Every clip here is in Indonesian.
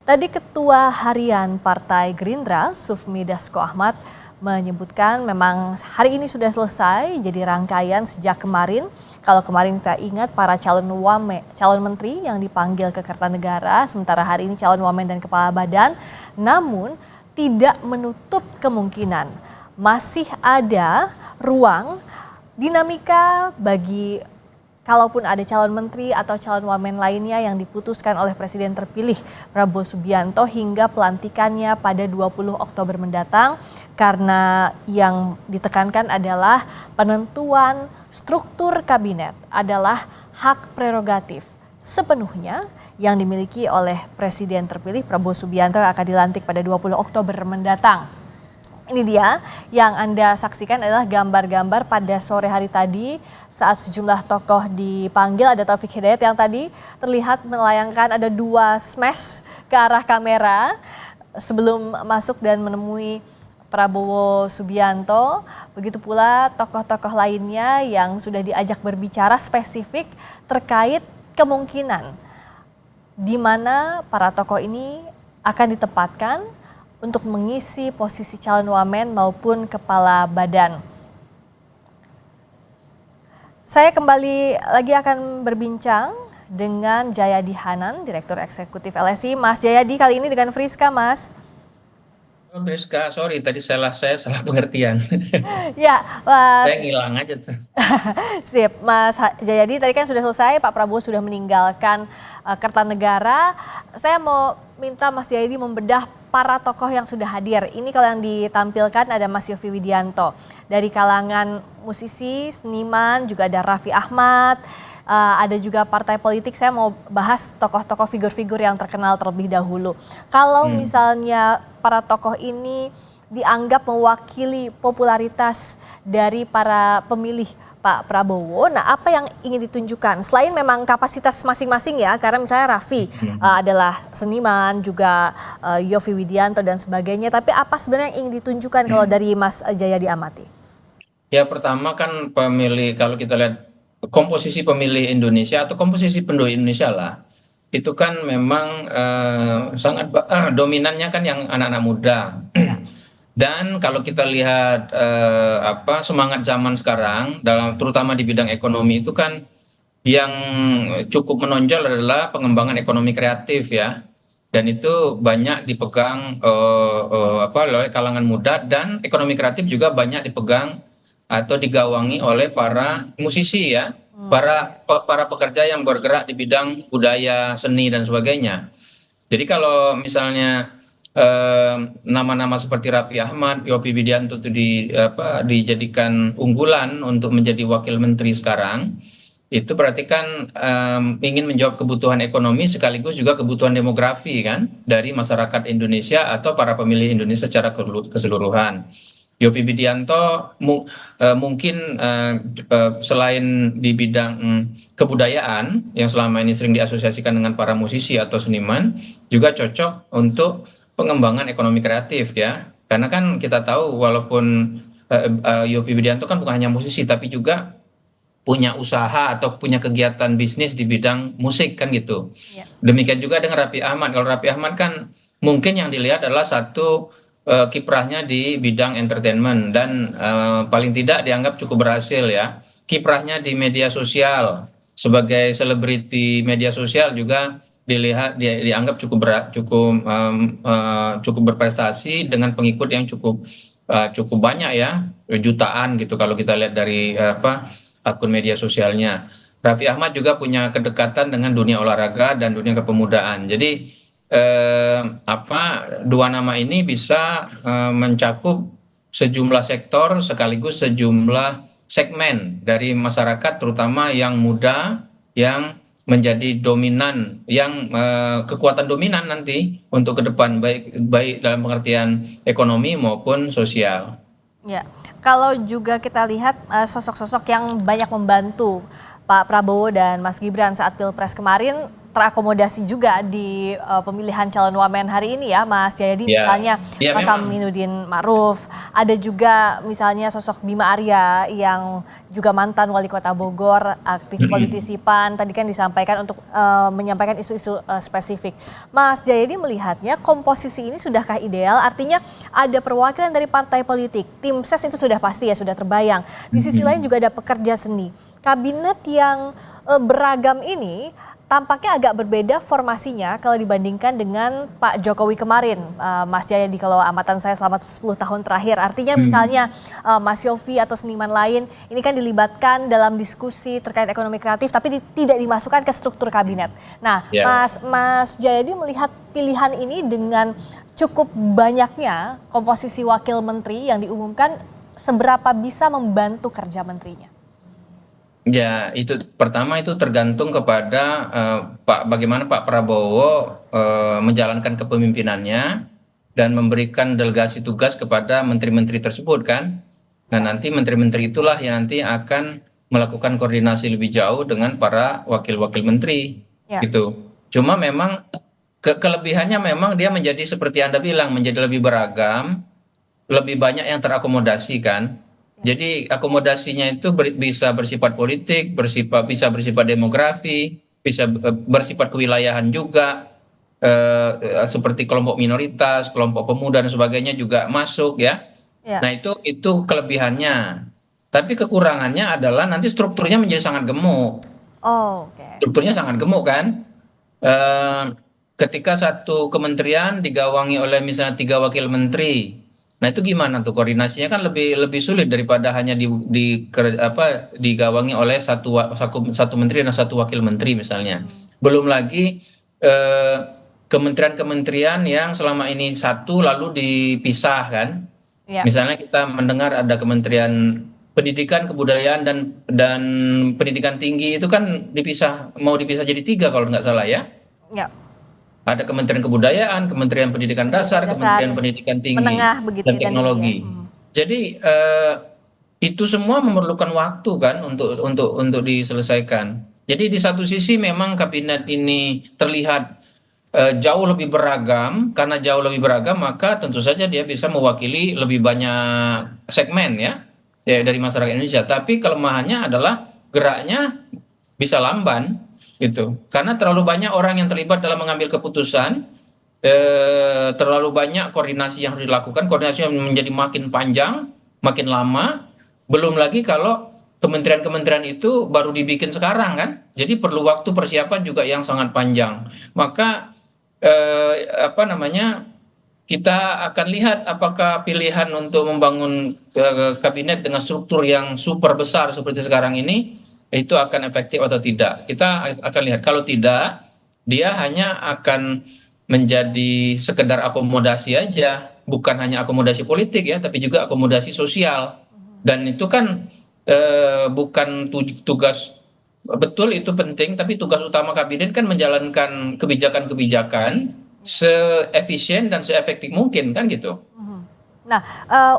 Tadi Ketua Harian Partai Gerindra, Sufmi Dasko Ahmad, menyebutkan memang hari ini sudah selesai jadi rangkaian sejak kemarin. Kalau kemarin kita ingat para calon menteri yang dipanggil ke Kertanegara, sementara hari ini calon wamen dan kepala badan, namun tidak menutup kemungkinan masih ada ruang dinamika bagi kalaupun ada calon menteri atau calon wamen lainnya yang diputuskan oleh Presiden terpilih Prabowo Subianto hingga pelantikannya pada 20 Oktober mendatang, karena yang ditekankan adalah penentuan struktur kabinet adalah hak prerogatif sepenuhnya yang dimiliki oleh Presiden terpilih Prabowo Subianto yang akan dilantik pada 20 Oktober mendatang. Ini dia yang Anda saksikan adalah gambar-gambar pada sore hari tadi saat sejumlah tokoh dipanggil. Ada Taufik Hidayat yang tadi terlihat melayangkan ada 2 smash ke arah kamera sebelum masuk dan menemui Prabowo Subianto. Begitu pula tokoh-tokoh lainnya yang sudah diajak berbicara spesifik terkait kemungkinan di mana para tokoh ini akan ditempatkan untuk mengisi posisi calon wamen maupun kepala badan. Saya kembali lagi akan berbincang dengan Jayadi Hanan, Direktur Eksekutif LSI. Mas Jayadi, kali ini dengan Friska, Mas. Oh, Friska, sorry tadi saya salah pengertian. Ya, Mas. Saya ngilang aja tuh. Sip, Mas Jayadi, tadi kan sudah selesai, Pak Prabowo sudah meninggalkan Kertanegara. Saya mau minta Mas Jayadi membedah para tokoh yang sudah hadir. Ini kalau yang ditampilkan ada Mas Yovie Widianto. Dari kalangan musisi, seniman, juga ada Raffi Ahmad, ada juga partai politik. Saya mau bahas tokoh-tokoh figur-figur yang terkenal terlebih dahulu. Kalau misalnya para tokoh ini dianggap mewakili popularitas dari para pemilih Pak Prabowo, nah apa yang ingin ditunjukkan? Selain memang kapasitas masing-masing ya, karena misalnya Raffi adalah seniman, juga Yovie Widianto dan sebagainya, tapi apa sebenarnya yang ingin ditunjukkan kalau dari Mas Jayadi amati? Ya pertama kan pemilih, kalau kita lihat komposisi pemilih Indonesia atau komposisi penduduk Indonesia lah, itu kan memang sangat dominannya kan yang anak-anak muda. Ya. Dan kalau kita lihat semangat zaman sekarang dalam terutama di bidang ekonomi itu kan yang cukup menonjol adalah pengembangan ekonomi kreatif ya. Dan itu banyak dipegang oleh kalangan muda, dan ekonomi kreatif juga banyak dipegang atau digawangi oleh para musisi ya, para pekerja yang bergerak di bidang budaya, seni dan sebagainya. Jadi kalau misalnya nama-nama seperti Raffi Ahmad, Yovie Widianto itu dijadikan unggulan untuk menjadi wakil menteri sekarang, itu berarti kan ingin menjawab kebutuhan ekonomi sekaligus juga kebutuhan demografi kan dari masyarakat Indonesia atau para pemilih Indonesia secara keseluruhan. Yovie Widianto mungkin selain di bidang kebudayaan yang selama ini sering diasosiasikan dengan para musisi atau seniman, juga cocok untuk pengembangan ekonomi kreatif ya. Karena kan kita tahu walaupun Yovie Widianto kan bukan hanya musisi tapi juga punya usaha atau punya kegiatan bisnis di bidang musik kan gitu. Ya. Demikian juga dengan Raffi Ahmad. Kalau Raffi Ahmad kan mungkin yang dilihat adalah satu kiprahnya di bidang entertainment, dan paling tidak dianggap cukup berhasil ya. Kiprahnya di media sosial sebagai selebriti media sosial juga dianggap cukup berprestasi dengan pengikut yang cukup banyak ya, jutaan gitu kalau kita lihat dari akun media sosialnya. Raffi Ahmad juga punya kedekatan dengan dunia olahraga dan dunia kepemudaan. Jadi dua nama ini bisa mencakup sejumlah sektor sekaligus sejumlah segmen dari masyarakat, terutama yang muda yang menjadi dominan, yang kekuatan dominan nanti untuk ke depan baik dalam pengertian ekonomi maupun sosial. Ya, kalau juga kita lihat sosok-sosok yang banyak membantu Pak Prabowo dan Mas Gibran saat Pilpres kemarin, terakomodasi juga di pemilihan calon wamen hari ini ya Mas Jayadi, Ya, misalnya ya Mas memang. Aminuddin Ma'ruf, ada juga misalnya sosok Bima Arya yang juga mantan wali kota Bogor, aktif politisi PAN, tadi kan disampaikan untuk menyampaikan isu-isu spesifik. Mas Jayadi melihatnya komposisi ini sudahkah ideal? Artinya ada perwakilan dari partai politik, tim ses itu sudah pasti ya, sudah terbayang. Di sisi lain juga ada pekerja seni. Kabinet yang beragam ini tampaknya agak berbeda formasinya kalau dibandingkan dengan Pak Jokowi kemarin, Mas Jayadi, kalau amatan saya selama 10 tahun terakhir. Artinya misalnya Mas Yofi atau seniman lain ini kan dilibatkan dalam diskusi terkait ekonomi kreatif tapi tidak dimasukkan ke struktur kabinet. Nah, Ya. Mas Jayadi melihat pilihan ini dengan cukup banyaknya komposisi wakil menteri yang diumumkan, seberapa bisa membantu kerja menterinya? Ya, itu pertama itu tergantung kepada bagaimana Pak Prabowo menjalankan kepemimpinannya dan memberikan delegasi tugas kepada menteri-menteri tersebut kan. Nah, Ya, nanti menteri-menteri itulah yang nanti akan melakukan koordinasi lebih jauh dengan para wakil-wakil menteri ya, gitu. Cuma memang kelebihannya memang dia menjadi seperti Anda bilang menjadi lebih beragam, lebih banyak yang terakomodasi kan. ya. Jadi akomodasinya itu bisa bersifat politik, bisa bersifat demografi, bisa bersifat kewilayahan juga, seperti kelompok minoritas, kelompok pemuda dan sebagainya juga masuk ya. Ya. Nah itu kelebihannya. Tapi kekurangannya adalah nanti strukturnya menjadi sangat gemuk. Oh, oke. Strukturnya sangat gemuk kan. Eh, Ketika satu kementerian digawangi oleh misalnya 3 wakil menteri, nah itu gimana tuh koordinasinya kan lebih lebih sulit daripada hanya digawangi oleh satu menteri dan satu wakil menteri misalnya. Belum lagi eh, kementerian-kementerian yang selama ini satu lalu dipisah kan. Ya. Misalnya kita mendengar ada Kementerian Pendidikan, Kebudayaan dan Pendidikan Tinggi itu kan mau dipisah jadi 3 kalau nggak salah ya. Ya. Ada Kementerian Kebudayaan, Kementerian Pendidikan Pendidikan Dasar, dasar, Kementerian Pendidikan Tinggi menengah begitu dan ya, dan tinggi ya. Teknologi. Jadi itu semua memerlukan waktu kan untuk diselesaikan. Jadi di satu sisi memang kabinet ini terlihat jauh lebih beragam, karena jauh lebih beragam maka tentu saja dia bisa mewakili lebih banyak segmen ya dari masyarakat Indonesia. Tapi kelemahannya adalah geraknya bisa lamban gitu, karena terlalu banyak orang yang terlibat dalam mengambil keputusan, terlalu banyak koordinasi yang harus dilakukan, koordinasi yang menjadi makin panjang, makin lama. Belum lagi kalau kementerian-kementerian itu baru dibikin sekarang kan, jadi perlu waktu persiapan juga yang sangat panjang. Maka apa namanya, kita akan lihat apakah pilihan untuk membangun kabinet dengan struktur yang super besar seperti sekarang ini itu akan efektif atau tidak. Kita akan lihat. Kalau tidak, dia hanya akan menjadi sekedar akomodasi aja, bukan hanya akomodasi politik ya, tapi juga akomodasi sosial. Dan itu kan bukan tugas. Betul itu penting, tapi tugas utama kabinet kan menjalankan kebijakan-kebijakan seefisien dan seefektif mungkin kan gitu. Mhm. Nah,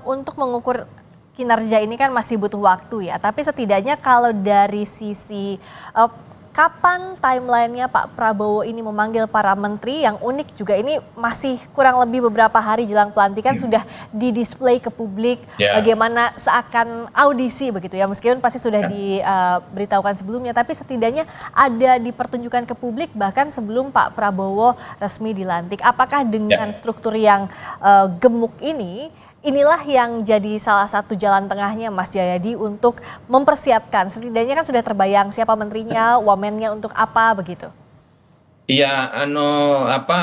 untuk mengukur kinerja ini kan masih butuh waktu ya, tapi setidaknya kalau dari sisi kapan timelinenya Pak Prabowo ini memanggil para menteri, yang unik juga ini masih kurang lebih beberapa hari jelang pelantikan sudah didisplay ke publik Ya. bagaimana seakan audisi begitu ya, meskipun pasti sudah diberitahukan sebelumnya, tapi setidaknya ada dipertunjukkan ke publik bahkan sebelum Pak Prabowo resmi dilantik. Apakah dengan Ya. struktur yang gemuk ini, inilah yang jadi salah satu jalan tengahnya Mas Jayadi untuk mempersiapkan, setidaknya kan sudah terbayang siapa menterinya, wamennya untuk apa begitu? Iya, apa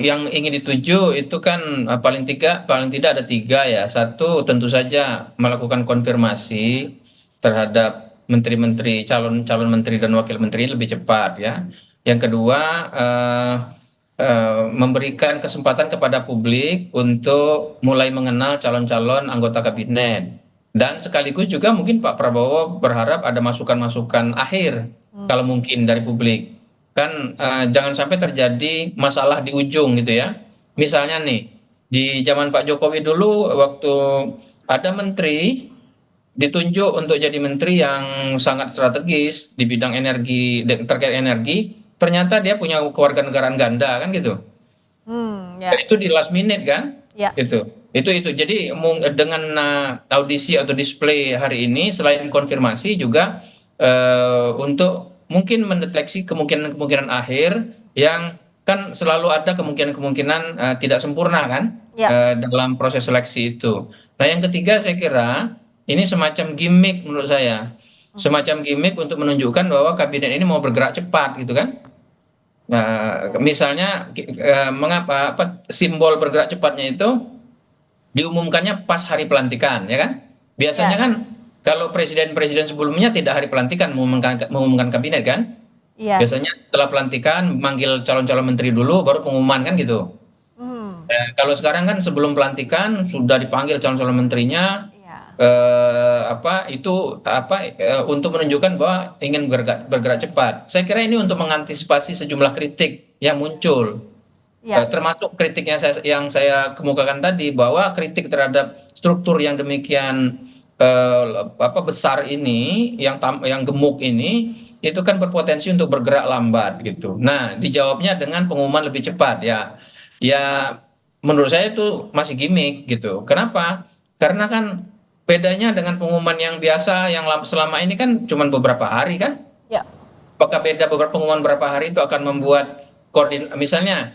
yang ingin dituju itu kan paling tidak ada 3 ya. Satu tentu saja melakukan konfirmasi terhadap menteri-menteri, calon-calon menteri dan wakil menteri lebih cepat ya. Yang kedua memberikan kesempatan kepada publik untuk mulai mengenal calon-calon anggota kabinet. Dan sekaligus juga mungkin Pak Prabowo berharap ada masukan-masukan akhir kalau mungkin dari publik. Kan jangan sampai terjadi masalah di ujung gitu ya. Misalnya nih, di zaman Pak Jokowi dulu waktu ada menteri ditunjuk untuk jadi menteri yang sangat strategis di bidang energi, terkait energi, ternyata dia punya kewarganegaraan ganda kan gitu. Ya, Dan itu di last minute kan? ya, Itu. Jadi dengan audisi atau display hari ini selain konfirmasi juga untuk mungkin mendeteksi kemungkinan-kemungkinan akhir yang kan selalu ada kemungkinan-kemungkinan tidak sempurna kan ya. dalam proses seleksi itu. Nah, yang ketiga saya kira ini semacam gimmick menurut saya. Semacam gimmick untuk menunjukkan bahwa kabinet ini mau bergerak cepat gitu kan. Nah, misalnya mengapa simbol bergerak cepatnya itu diumumkannya pas hari pelantikan, ya kan? Biasanya Ya, kan kalau presiden-presiden sebelumnya tidak hari pelantikan mengumumkan kabinet kan? iya. Biasanya setelah pelantikan manggil calon-calon menteri dulu baru pengumuman kan gitu. Hmm, Kalau sekarang kan sebelum pelantikan sudah dipanggil calon-calon menterinya iya, untuk menunjukkan bahwa ingin bergerak cepat. Saya kira ini untuk mengantisipasi sejumlah kritik yang muncul. iya. Termasuk kritiknya yang saya kemukakan tadi bahwa kritik terhadap struktur yang demikian besar ini, yang gemuk ini, itu kan berpotensi untuk bergerak lambat gitu. Nah, dijawabnya dengan pengumuman lebih cepat ya. Ya, menurut saya itu masih gimmick gitu. Kenapa? Karena kan bedanya dengan pengumuman yang biasa yang selama ini kan cuma beberapa hari kan. Ya. Apakah beda beberapa pengumuman berapa hari itu akan membuat misalnya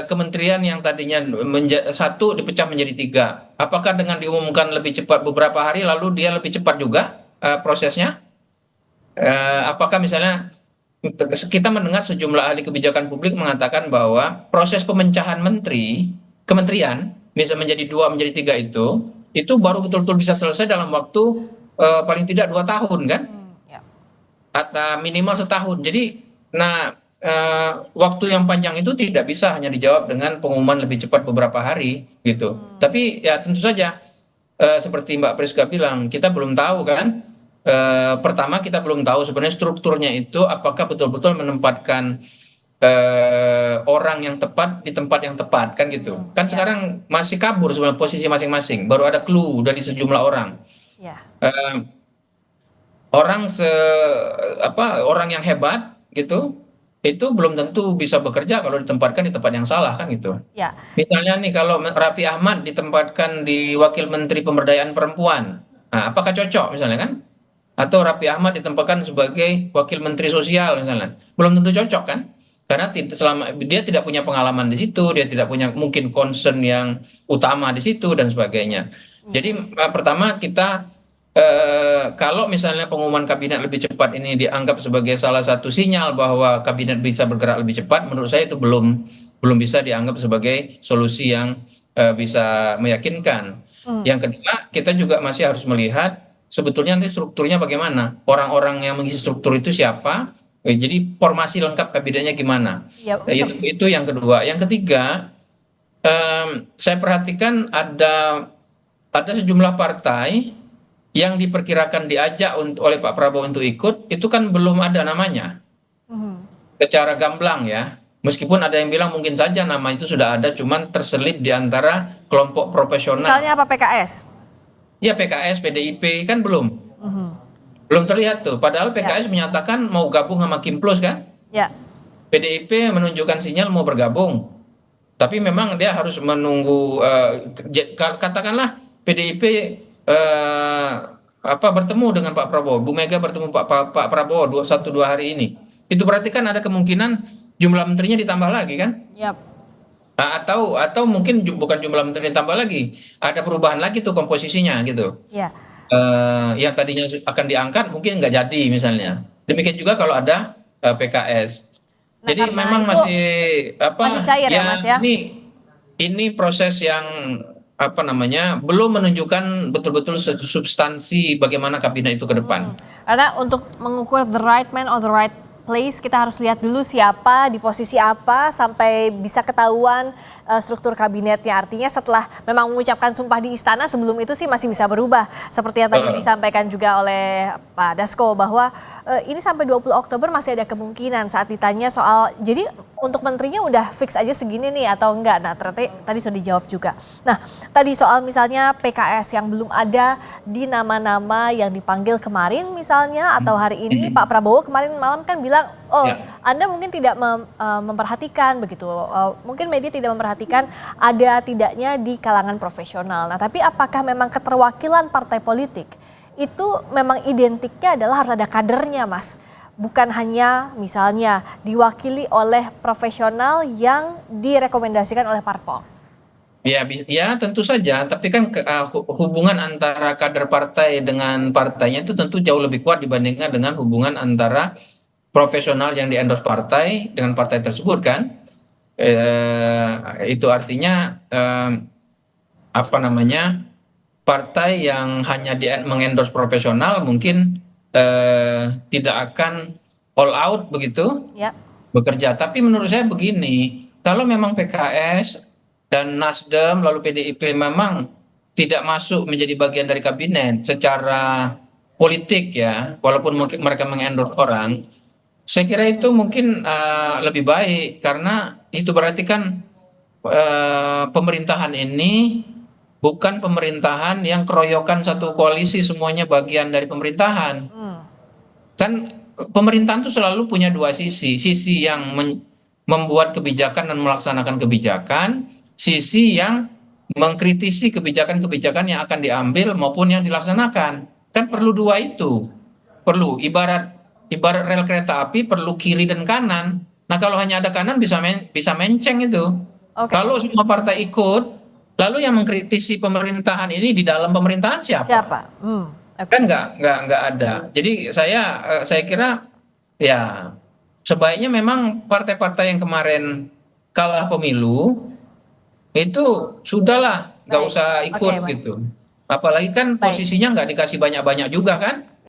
kementerian yang tadinya satu dipecah menjadi tiga. Apakah dengan diumumkan lebih cepat beberapa hari lalu dia lebih cepat juga prosesnya? Apakah misalnya kita mendengar sejumlah ahli kebijakan publik mengatakan bahwa proses pemencahan kementerian bisa menjadi dua menjadi tiga itu baru betul-betul bisa selesai dalam waktu paling tidak 2 tahun kan? Ya. Atau minimal setahun. Jadi, nah waktu yang panjang itu tidak bisa hanya dijawab dengan pengumuman lebih cepat beberapa hari gitu. Tapi ya tentu saja seperti Mbak Priska bilang, kita belum tahu kan. Pertama kita belum tahu sebenarnya strukturnya itu apakah betul-betul menempatkan orang yang tepat di tempat yang tepat kan gitu. Kan Ya. sekarang masih kabur sebenarnya posisi masing-masing. Baru ada clue dari sejumlah orang. Ya. Eh, orang orang yang hebat gitu itu belum tentu bisa bekerja kalau ditempatkan di tempat yang salah kan gitu. Ya. Misalnya nih kalau Raffi Ahmad ditempatkan di Wakil Menteri Pemberdayaan Perempuan, nah, apakah cocok misalnya kan? Atau Raffi Ahmad ditempatkan sebagai Wakil Menteri Sosial misalnya, belum tentu cocok kan? Karena selama dia tidak punya pengalaman di situ, dia tidak punya mungkin concern yang utama di situ dan sebagainya. Jadi pertama kita kalau misalnya pengumuman kabinet lebih cepat ini dianggap sebagai salah satu sinyal bahwa kabinet bisa bergerak lebih cepat, menurut saya itu belum bisa dianggap sebagai solusi yang bisa meyakinkan. Hmm. Yang kedua, kita juga masih harus melihat sebetulnya nanti strukturnya bagaimana, orang-orang yang mengisi struktur itu siapa, jadi formasi lengkap kabinetnya gimana. Ya, Itu yang kedua. Yang ketiga, saya perhatikan ada sejumlah partai yang diperkirakan diajak oleh Pak Prabowo untuk ikut, itu kan belum ada namanya. Secara gamblang ya. Meskipun ada yang bilang mungkin saja nama itu sudah ada, cuman terselip di antara kelompok profesional. misalnya apa PKS? Ya PKS, PDIP kan belum. Belum terlihat tuh. Padahal PKS menyatakan mau gabung sama Kim Plus kan. Ya. PDIP menunjukkan sinyal mau bergabung. Tapi memang dia harus menunggu, katakanlah PDIP bertemu dengan Pak Prabowo, Bu Mega bertemu Pak Prabowo 1-2 hari ini. Itu berarti kan ada kemungkinan jumlah menterinya ditambah lagi kan? Yap. Atau mungkin bukan jumlah menteri ditambah lagi, ada perubahan lagi tuh komposisinya gitu. Ya. Yang tadinya akan diangkat mungkin nggak jadi misalnya. Demikian juga kalau ada PKS. Nah, Jadi karena memang itu masih masih cair ya, Mas ya? ini proses yang belum menunjukkan betul-betul substansi bagaimana kabinet itu ke depan. Karena untuk mengukur the right man on the right place, kita harus lihat dulu siapa di posisi apa sampai bisa ketahuan struktur kabinetnya. Artinya setelah memang mengucapkan sumpah di istana, sebelum itu sih masih bisa berubah. Seperti yang tadi disampaikan juga oleh Pak Dasko bahwa ini sampai 20 Oktober masih ada kemungkinan saat ditanya soal, jadi untuk menterinya udah fix aja segini nih atau enggak? Nah ternyata tadi sudah dijawab juga. Nah tadi soal misalnya PKS yang belum ada di nama-nama yang dipanggil kemarin misalnya atau hari ini, Pak Prabowo kemarin malam kan bilang, oh Ya. Anda mungkin tidak memperhatikan begitu, mungkin media tidak memperhatikan ada tidaknya di kalangan profesional. Nah tapi apakah memang keterwakilan partai politik itu memang identiknya adalah harus ada kadernya, Mas? Bukan hanya misalnya diwakili oleh profesional yang direkomendasikan oleh parpol. Ya, ya tentu saja. Tapi kan hubungan antara kader partai dengan partainya itu tentu jauh lebih kuat dibandingkan dengan hubungan antara profesional yang di-endorse partai dengan partai tersebut kan. Itu artinya apa namanya, partai yang hanya mengendorse profesional mungkin tidak akan all out begitu Ya, bekerja. Tapi menurut saya begini, kalau memang PKS dan Nasdem lalu PDIP memang tidak masuk menjadi bagian dari kabinet secara politik ya, walaupun mungkin mereka mengendorse orang, saya kira itu mungkin lebih baik karena itu berarti kan pemerintahan ini bukan pemerintahan yang keroyokan satu koalisi semuanya bagian dari pemerintahan. Kan pemerintahan itu selalu punya dua sisi, sisi yang membuat kebijakan dan melaksanakan kebijakan, sisi yang mengkritisi kebijakan-kebijakan yang akan diambil maupun yang dilaksanakan. Kan perlu dua itu. Perlu ibarat rel kereta api perlu kiri dan kanan. Nah, kalau hanya ada kanan bisa menceng itu. oke. Kalau semua partai ikut, lalu yang mengkritisi pemerintahan ini di dalam pemerintahan siapa? Siapa? Oke. Kan nggak ada. Jadi saya kira ya sebaiknya memang partai-partai yang kemarin kalah pemilu itu sudahlah nggak Baik. usah Oke, ikut Mas. gitu. Apalagi kan Baik. posisinya nggak dikasih banyak-banyak juga kan.